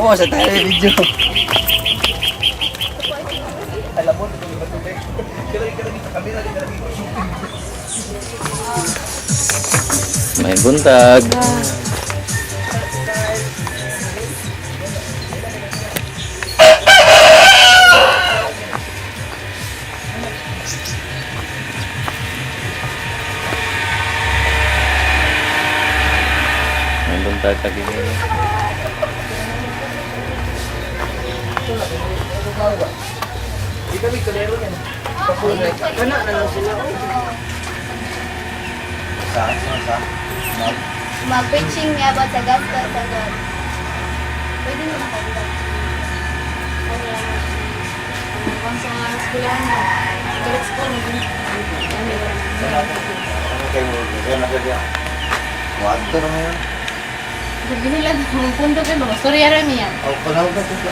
Oo, sa tayo video. Alam mo, may buntag. May buntag lagi nila. Hindi kami kalero yan. Kana na lang sila. Saan? Mag-preaching niya about sa gospel sa God. Pwede mo makalimutan. Kung sa eskwelahan na, direct school, Ano kayo mo? Kaya nasadya. Wadto na ngayon. sabi nila, kung punto kayo, mga storya rin niya. Ako panahon na ito.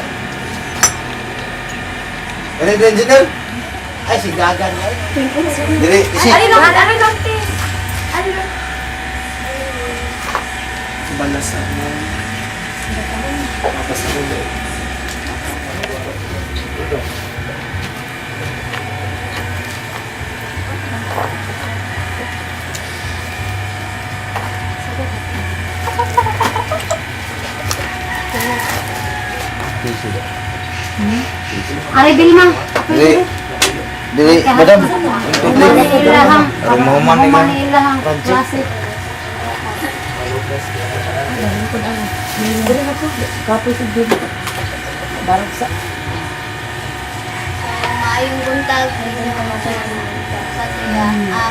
Ano yung engineer? Ay, si Gagan. Dili, si... Ari lang, te. Ari lang. Balasan mo. Tapos ako ulit. Ari Bilma. Dili, madam. Ilahang. Rumaman nila. Ilahang. Klase. Maayong buntag sa siya.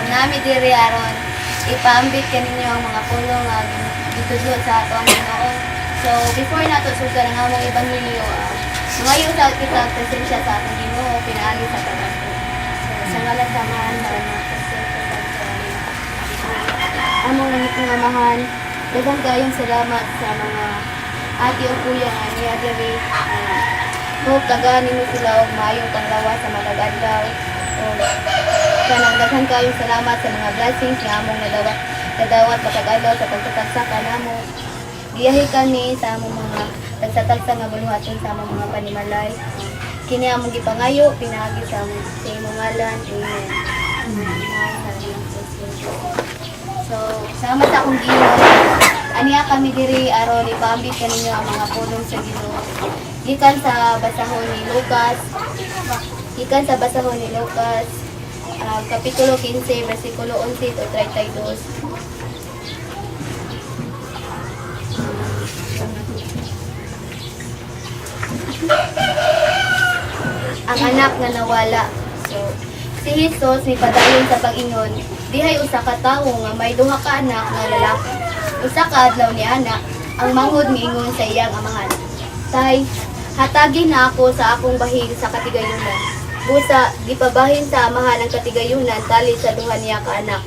Nami diri aron ipaambit kaninyo ang mga pulong dito sa ato ang Ginoo. So before nato suga ang among ebanghelyo, ngayon sa kita presensya sa atong Ginoo pinaagi sa tanan. So sa ngalan sa Amahan para among langit nga amahan, daghang kayong salamat sa mga ati o kuya nga niya diri. Hope tagani mo sila og maayong panglawas sa matag adlaw. Kanang daghang kayong salamat sa mga blessings nga among nadawat matag adlaw sa pagtatagsa kanamo. Giyahi kami sa among mga tagsa-tagsa nga buluhaton sa among mga panimalay. Kini among gipangayo pinaagi sa imong ngalan. Amen. So, salamat sa akong Ginoo. Aniya kami diri aron ipaambit kaninyo ang mga pulong sa Ginoo. Gikan sa basahon ni Lucas. Kapitulo 15, versikulo 11 to 32. Ang anak nga nawala. So, si Jesus ni padayon sa pag-ingon, dihay usa ka tawo nga may duha ka anak nga lalaki. Usa ka adlaw ni anak, ang mangod miingon sa iyang amahan, "Tay, hatagin na ako sa akong bahig sa katigayunan." Busa, gipabahin sa amahan ang katigayunan tali sa duha niya ka anak.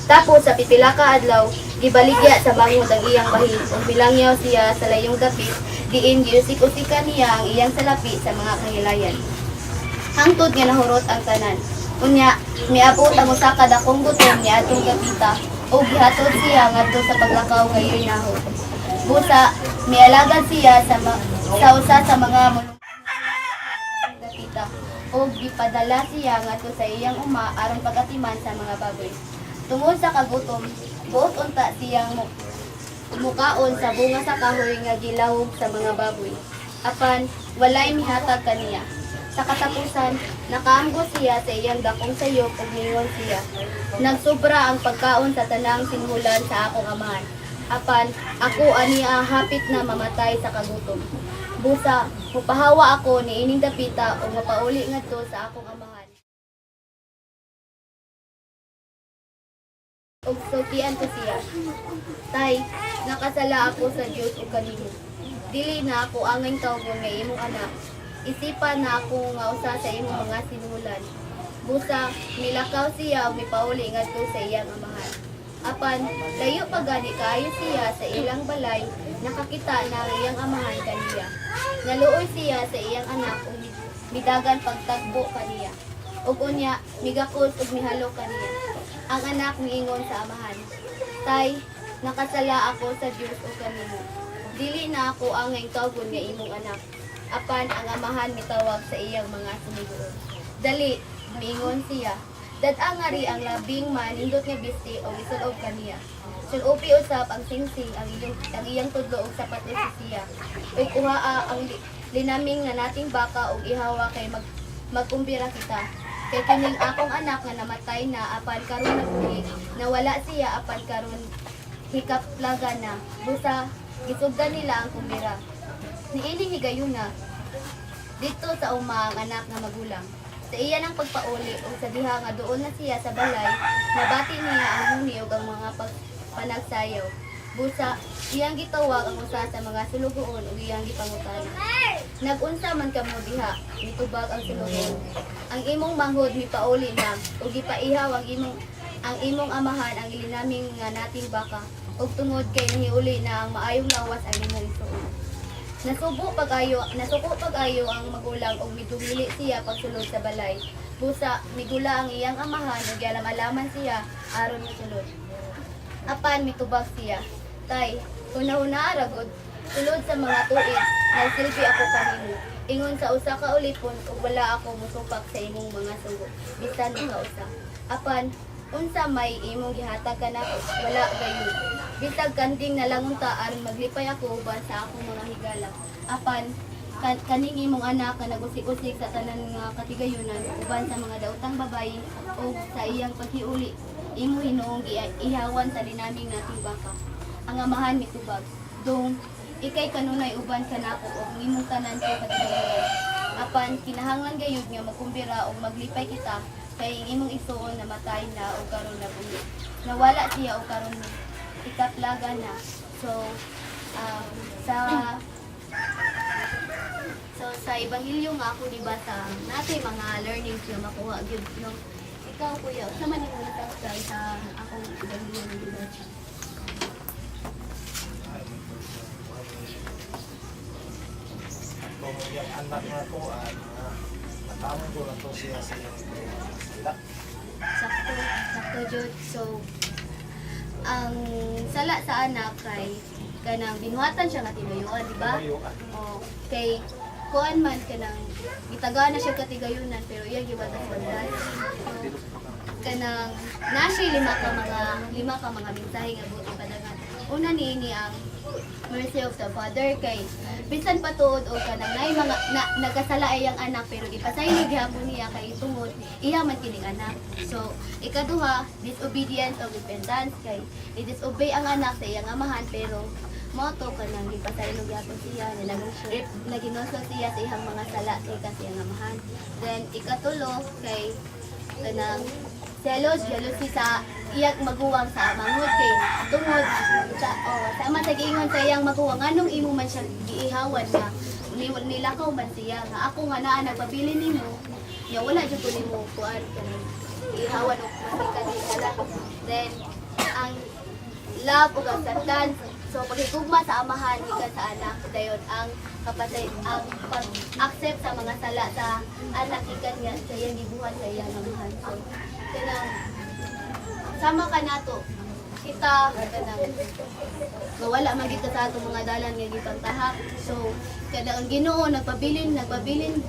Tapos sa pipila ka adlaw, gibaligya sa mangod ang iyang bahig. Ug bilangyaw siya sa layong dapit, diin giusik-usikan niya ang iyang salapi sa mga kahilayan. Hangtod nga nahurot ang tanan. Unya, miabot ang usa ka dakong gutom ni atong gapita ug gihatod siya ngadto sa paglakaw ngayon nahod. Busa, mialagad siya sa usa sa mga gapita ug gipadala siya ngadto sa iyang uma aron pagatiman sa mga baboy. Tungod sa kagutom, buot unta siyang mukaon sa bunga sa kahoy nga gilawog sa mga baboy. Apan walay mihatag kaniya. Sa katapusan, nakaamgo siya sa iyang dakong sayop ug ningon siya, "Nagsobra ang pagkaon sa tanang sinhulan sa akong amahan. Apan ako aniya hapit na mamatay sa kagutom. Busa, mupahawa ako ni ining dapita o mapauli ngadto sa akong amahan." Ug sultian ko siya, "Tay, nakasala ako sa Dios ug kanimo. Dili na ako angay tawgon nga imong anak. Isipan na ako nga usa sa imong mga sinulan." Busa, milakaw siya ug mipauli ngadto sa iyang amahan. Apan layo pa gani kaayo siya sa ilang balay, nakakita na ang iyang amahan kaniya. Naluoy siya sa iyang anak ug midagan pagtagbo kaniya. Ug unya migakos ug mihalo kaniya. Ang anak miingon sa amahan, "Tay, nakasala ako sa Dios ug kanimo. Dili na ako ang tawgon nga imong anak. Apan ang amahan mitawag sa iyang mga sumiguon. Dali, miingon siya. Dad-angari ang labing manindot nga bisti o isulob kaniya. Sulopi usap ang singsing ang iyang tudlo og sapat ni siya. Ug kuhaa ang linaming nga nating baka og ihawa kay magkumbira kita. Kay kining akong anak nga namatay na apan karon nabuhi, nawala siya apan karon hikaplaga na. Busa gisugdan nila ang kumbira. Niining higayuna dito sa uma ang anak nga magulang. Sa iya ng pagpauli o sa diha nga doon na siya sa balay, nabati niya ang huni o ang mga panagsayaw. Busa, iyang gitawag ang usa sa mga sulugoon o iyang gipangutana. Nagunsa man kamo diha, mitubag ang sulugoon. Ang imong manghod mipauli na o gipaihaw ang imong amahan ang ilinaming nga nating baka ug tungod kay nahiuli na ang maayong lawas ang imong isuon. Nasuko pag-ayo ang magulang og mituhili siya pagsulod sa balay. Busa migula ang iyang amahan ug alam-alaman siya aron mosulod. Apan mitubag siya. Tay, una-una aragod, sulod sa mga tuig, nagsilbi ako kanimo. Ingon sa usa ka ulipon ug wala ako musupak sa imong mga sugo. Bisan makausa. Apan unsa may imong gihatag kanako, wala gayud. Bisag kanding nalangunta aron maglipay ako uban sa akong mga higala. Apan kaning imong anak nga nagusik-usik sa tanan nga katigayunan uban sa mga daotang babayi o sa iyang paghiuli, imo hinuong ihawan sa dinaming nating baka. Ang amahan mitubag. Dong ikay kanunay uban kanako og imong tanan ko katigayunan. Apan kinahanglan gayud nga magkumbira og maglipay kita kay imong isuon na matay na o karon na buhi. Nawala siya o karon ikaplaga na. So sa ebanghelyo nga ako dibasa natay mga learnings nga makuha gyud no. Ikaw kuya, sa man imong natapay sa akong ebanghelyo nga dibasa? Kung yung anak nga ko, matawag ko lang to siya sa iyong sila. Sakto jud. So ang sala sa anak kay kanang binuhatan siya nga tinuyuan, di ba? O kay kuan man kanang gitaga na siya katigayunan pero iya gibatas bandas. So, kanang nasi lima ka mga mensahe nga buti padagan. Una niini ang mercy of the Father kay bisan patuod o kanang nay mga nagkasala iyang anak pero ipasaylo gihapon niya kay tungod iya man kining anak. So ikaduha, disobedience o repentance kay i-disobey ang anak sa iyang amahan pero moto kanang ipasaylo gihapon siya naginosol siya sa iyang mga sala kay kasi iyang amahan. Then ikatulo kay kanang jealousy sa iyang maguwang sa manghod kay tungod sa matagingon sa iyang maguwang anong imo man siya giihawan nga nilakaw man siya nga ako nga naa nagpabili nimo ya wala jud ko nimo kuan kanang ihawan og masikat sila. Then ang love ug acceptance, so paghigugma sa amahan gikan sa anak dayon ang kapatid ang pag-accept sa mga sala sa anak gikan nga sa iyang gibuhat sa iyang amahan. So kanang sama ka nato kita kanang mawala man kita sa atong mga dalan nga gipantahak. So kada ang Ginoo nagpabilin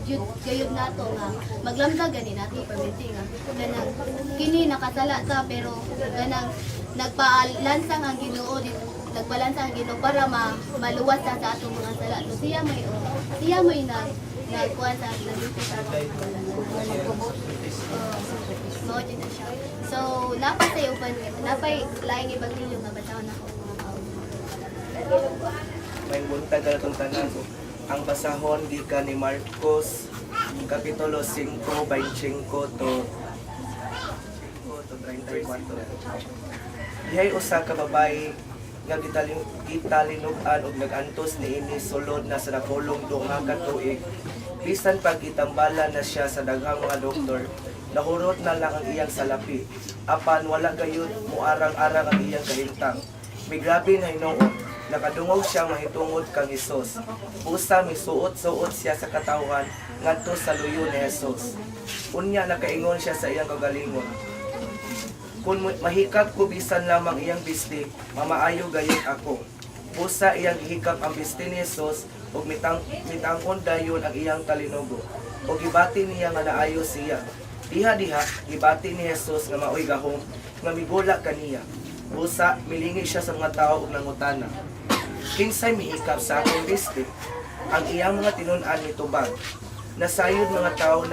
jud gayud nato nga maglamdag gani nato permitti nga kanang kini nakasala ta pero kanang nagpalansang ang Ginoo dito nagbalansa ang Ginoo para maluwas sa atong mga sala. So siya may nagkuhan sa nagdito sa mao din na siya. So napay uban napay laing ebanghelyo nga basahon ako mga tao. May buntag na itong tanan. Ang basahon gikan ni Marcos Kapitulo 5, 25 to 34. Dihay usa ka babae nga gitalinugan og nagantos niini sulod na sa nakulong duha ka tuig. Bisan pag gitambalan na siya sa daghang mga doktor, nahurot na lang ang iyang salapi. Apan wala gayud muarang-arang ang iyang kahintang. May grabe na hinuon, nakadungog siya mahitungod kang Hesus. Busa misuot-suot siya sa katawhan ngadto sa luyo ni Hesus. Unya nakaingon siya sa iyang kagalingon. Kung mahikap ko bisan lamang iyang bisli, mamaayo gayud ako. Busa iyang gihikap ang biste ni Jesus ug mitangkon dayon ang iyang talinugo. Ug gibati niya nga naayo siya. Diha-diha gibati ni Jesus nga maoy gahom nga migula kaniya. Busa milingi siya sa mga tao ug nangutana. Kinsay mihikap sa akong biste? Ang iyang mga tinun-an nitubag. Nasayod mga tao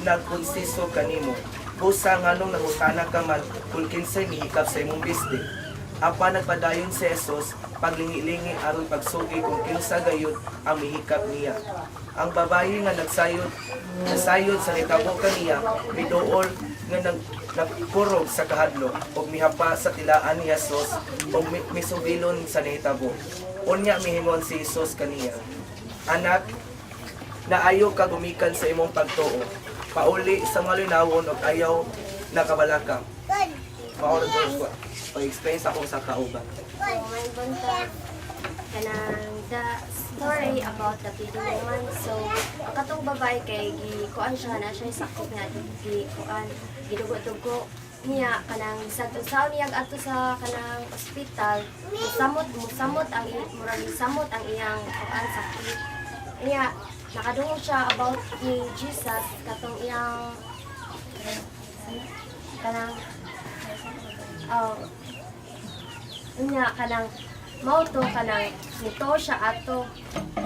nagkonsiso kanimo. Busa nganong nangutana ka man kung kinsay mihikap sa imong biste. Apa nagpadayon si Jesus paglingi-lingi aron pagsugi kung kinsa gayud ang mihikap niya. Ang babayi nga nasayod sa hitabo kaniya miduol nga nagkurog sa kahadlok ug mihapa sa tilaan ni Jesus ug misubilon sa nahitabo. Unya mihingon si Jesus kaniya, "Anak, naayo ka gumikan sa imong pagtuo. Pauli sa mga linawon ug ayaw nakabalaka." Maoro ko pag-explain sa akong sa kauban. So, may buntag kanang the story about the feeding woman. So, ang katong babae kay gikuan siya na siya sakit nga gikuan gidugo-dugo niya kanang sa niya ato sa kanang ospital musamot ang murag samot ang iyang kuan sakit. Niya nakadungog siya about ni Jesus katong iyang kanang niya kanang mauto kanang nito siya ato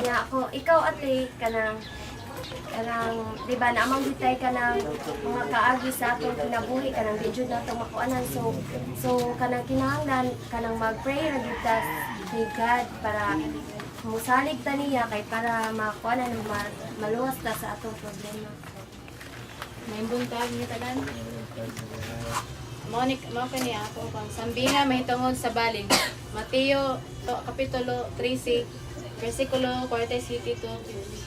niya ako ikaw ate kanang di ba na amang bitay kanang mga kaagi sa atong kinabuhi kanang di jud nato makuanan so kanang kinahanglan kanang mag-pray ra gyud ta kay God para musalig ta niya kay para makuanan maluwas ta sa atong problema. May buntag ni tanan. Mao kaniya ako pang sambina may tungod sa balin. Mateo kapitulo 13 versikulo 47 to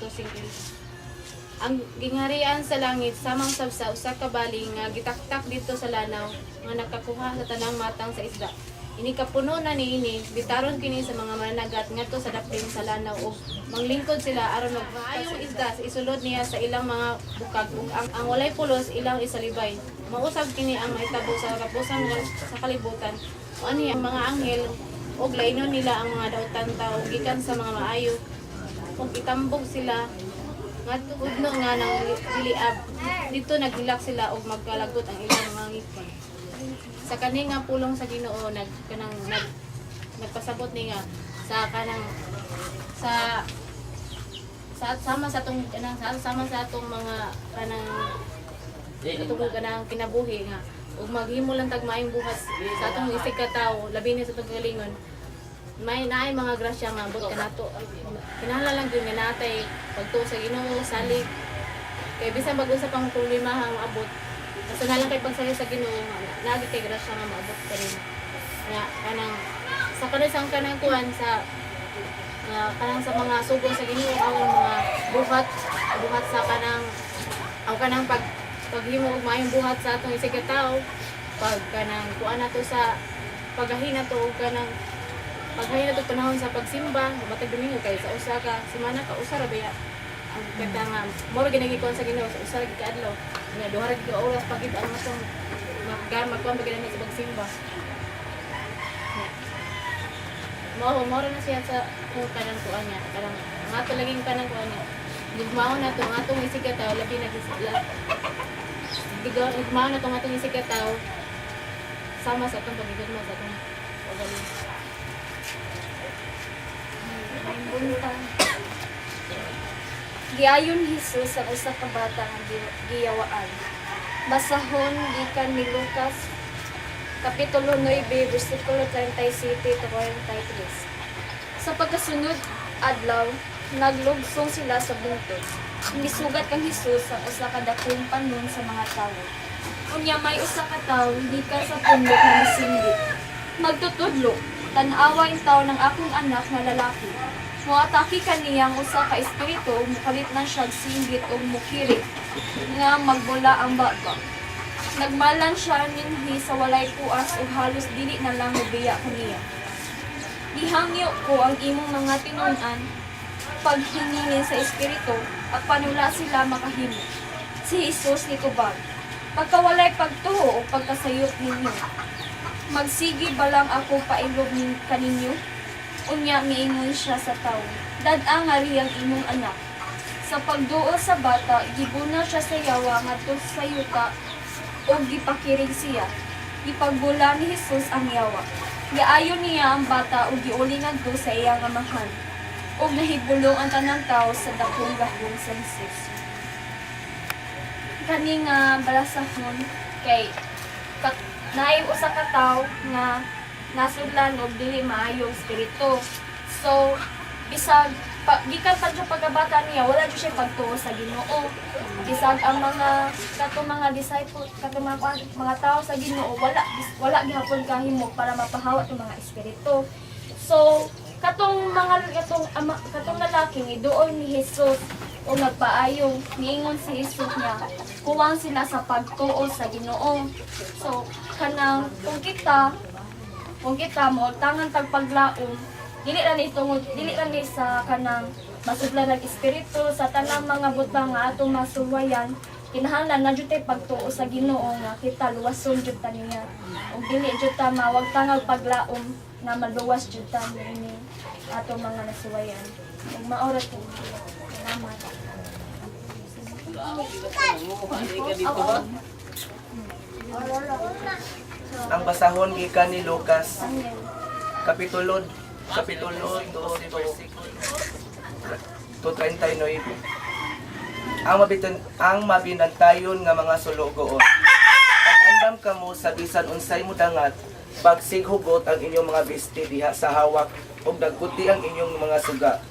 50. Ang gingharian sa langit samang sabsa usa ka baling nga gitaktak dito sa lanaw nga nakakuha sa tanang matang sa isda. Ini kapuno na niini bitaron kini sa mga mananagat ngadto sa dapling sa lanaw ug manglingkod sila aron magpaayong isda sa isulod niya sa ilang mga bukag ug ang walay pulos ilang isalibay. Mausab kini ang mahitabo sa kapusan sa kalibutan. O ani ang mga anghel ug lainon nila ang mga dautan tao gikan sa mga maayo ug itambog sila ngadto udno nga nang diliab dito naghilak sila ug magkalagot ang ilang mga ngipon. Sa kani nga pulong sa Ginoo nagpasabot ni nga sa kanang sa sama sa atong mga kanang katungod kanang kinabuhi nga ug maghimo lang tag maayong buhat sa atong isig ka tawo labi ni sa paggalingon may naay mga grasya nga abot kanato kinahanglan lang gyud nga natay pagtuo sa Ginoo salig kay bisan bag-usa pang problema ang abot basta na lang kay pagsayo sa Ginoo nagi kay grasya nga maabot ka rin nga kanang sa kanang kanang kuan sa kanang sa mga sugo sa Ginoo ang mga buhat sa kanang paghimo og maayong buhat sa atong isig ka tawo pag kanang kuan nato sa pagahina to og kanang paghain nato panahon sa pagsimba matag domingo kay sa usa ka semana ka usa ra baya ang kata nga moro ginagikon sa Ginoo sa usa ra gid ka adlaw nga duha ra gid ka oras pagit ang atong magkuan bagay na sa pagsimba moro na siya sa kanang kuan niya kanang ato laging kanang kuan niya gugmao na to ang atong isig ka tawo labi na gugmao na to ang atong isig ka tawo sama sa atong pagigugma sa atong pagaling. Buntang. Giayon Jesus ang usa ka bata nga giyawaan. Basahon gikan ni Lucas kapitulo 9 bersikulo 37 to 43. Sa pagkasunod adlaw, naglugsong sila sa bungtod. Nisugat kang Jesus ang usa ka dakong panon sa mga tawo. Unya may usa ka tawo gikan sa pundok nga misinggit. Magtutudlo, tan-awa in tawo ng akong anak nga lalaki. Moatake kaniyang usa ka espiritu, mukalit na siya singgit o mukiri nga magbula ang baga. Nagmalan siya ninhi sa walay puas o halos dili na lang mabiya kaniya. Gihangyo ko ang imong mga tinun-an paghingingin sa espiritu at panula sila makahimo. Si Jesus nitubag, pagkawalay pagtuho o pagkasayop ninyo, magsigi ba lang ako pailob kaninyo? Unya miingon siya sa tawo, dad-a nga riyang imong anak. Sa pagduol sa bata, gibuna siya sa yawa ngadto sa yuta o gipakirig siya. Gipagbula ni Jesus ang yawa. Giayon niya ang bata ug giuli ngadto sa iyang amahan. Ug nahibulong ang tanang tawo sa dakong gahong sa Jesus. Kani nga balasahon kay naay usa ka tawo nga nasudlan og dili maayong espiritu. So bisag gikan pa sa pagkabata niya wala jud siya pagtuo sa Ginoo. Bisag ang mga disciple katong mga tao sa Ginoo wala gihapon kahimo para mapahawat ang mga espiritu. So katong lalaki ni doon ni Jesus o nagpaayong niingon si Jesus niya kuwang sila sa pagtuo sa Ginoo. So kanang kung kita mo tangan tagpaglaom dili ra ni sa kanang masudlan ng espiritu sa tanang mga butang nga atong masuwayan kinahanglan na jud tay pagtuo sa Ginoo nga kita luwason jud ta niya ug dili jud ta mawag tangag paglaom na maluwas jud ta ni atong mga nasuwayan ug maorat ko salamat. Ang basahon gikan ni Lucas kapitulo 2 to 39. Ang mabinantayon nga mga sulugoon. At andam kamo sa bisan unsay mudangat, pagsighugot ang inyong mga besti diha sa hawak ug dagkuti ang inyong mga suga.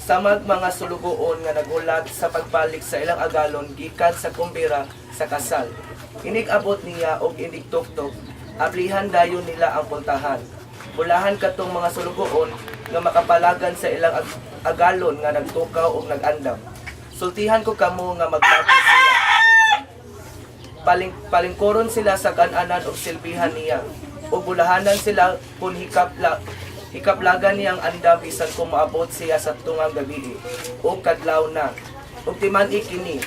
Samag mga sulugoon nga nagulat sa pagbalik sa ilang agalon gikan sa kumbira sa kasal. Inig abot niya og inig tuktok, ablihan dayon nila ang puntahan. Bulahan katong mga sulugoon nga makapalagan sa ilang agalon nga nagtukaw o nagandam. Sultihan ko kamo nga maglapo sila. Palingkoron sila sa kananan o silbihan niya. O bulahanan sila kung hikaplagan niyang andam bisan kung maabot siya sa tungang gabi o kadlaw na. O timan ikini,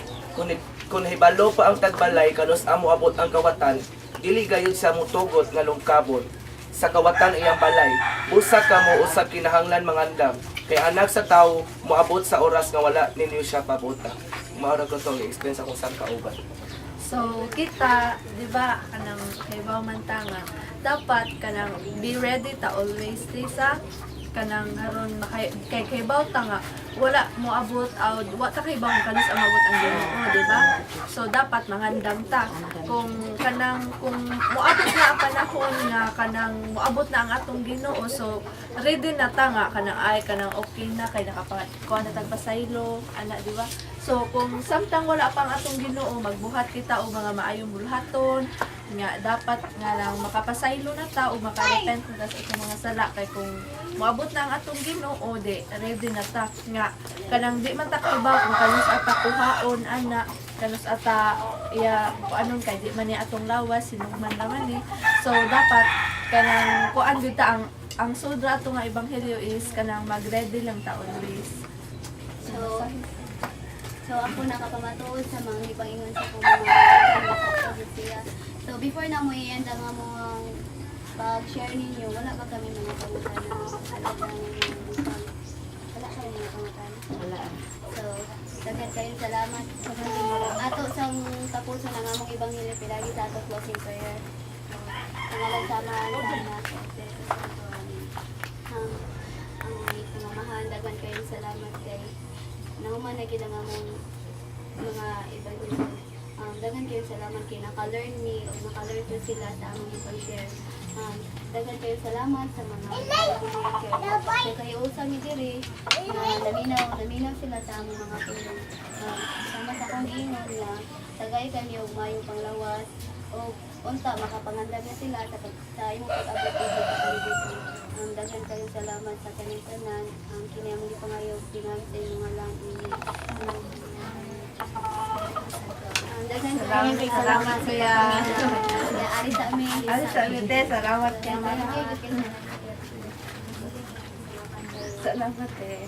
kung hibalo pa ang tagbalay kanos amo abot ang kawatan, dili gayud sa mutugot nga lungkabon. Sa kawatan iyang balay, usa kamo usab kinahanglan mangandam. Kay anak sa tawo moabot sa oras nga wala ninyo siya pabuta. Maura ko tong experience akong sang kauban. So kita, di ba, kanang kaybaw man tanga, dapat kanang be ready ta always stay sa kanang haron kay kaybaw tanga wala mo abot wa ta kaybaw kanis ang abot ang Ginoo, di ba? So dapat mangandam ta kung moabot na ang panahon nga kanang moabot na ang atong Ginoo, so ready na ta nga kanang kanang okay na kay nakakuha na tagpasaylo ana, di ba? So kung samtang wala pang atong Ginoo, magbuhat kita og mga maayong bulhaton nga dapat nga lang makapasaylo na ta o makarepent na sa itong mga sala kay kung moabot na ang atong Ginoo di ready na ta nga kanang di man ta kaibaw kung kanus ata kuhaon ana kanus ata anon kay di man ni atong lawas sinugman lang ni. So dapat kanang kuan gyud ta ang sudra ato nga ebanghelyo is kanang mag-ready lang ta always. So ako nakapamatuod sa mga ipangingon sa mga so before na mo i-end ang among pag-share ninyo, wala ba kami mga pangutan na wala kami mga pangutan? Wala. So, dagat kayong salamat. Ato sang tapusan ng among ebanghelyo pilagi sa ato closing prayer. Pangalan sama sana ang pangamahan, dagan kayong salamat kay nahuman na kita ng among mga ebanghelyo. Dagan kayong salamat kay naka-learn ni o naka-learn ko sila sa among ipag-share. Dagan kayong salamat sa mga so kayo usang ni diri naminaw sila sa among mga tulong. Sama sa akong giingon nga tagay kami og mayong panglawas o unta makapangandam na sila sa imong pag-abot sa kalibutan. Dagan kayong salamat sa kaning tanan ang kini among gipangayog tingag sa imong ngalan. Salamat kuya. Ari sa amin. Salamat kay Salamat eh.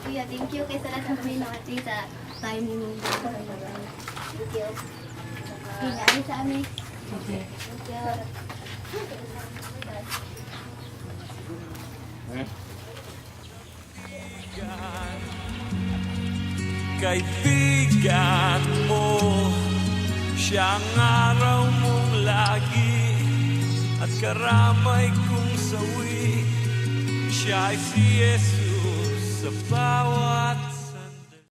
Kuya, thank you kay sa kami na sa time ninyo. Thank you. Ari sa amin. Thank you. kaibigan mo. Siya ang araw mong lagi at karamay kong sawi. Siya ay si Jesus sa bawat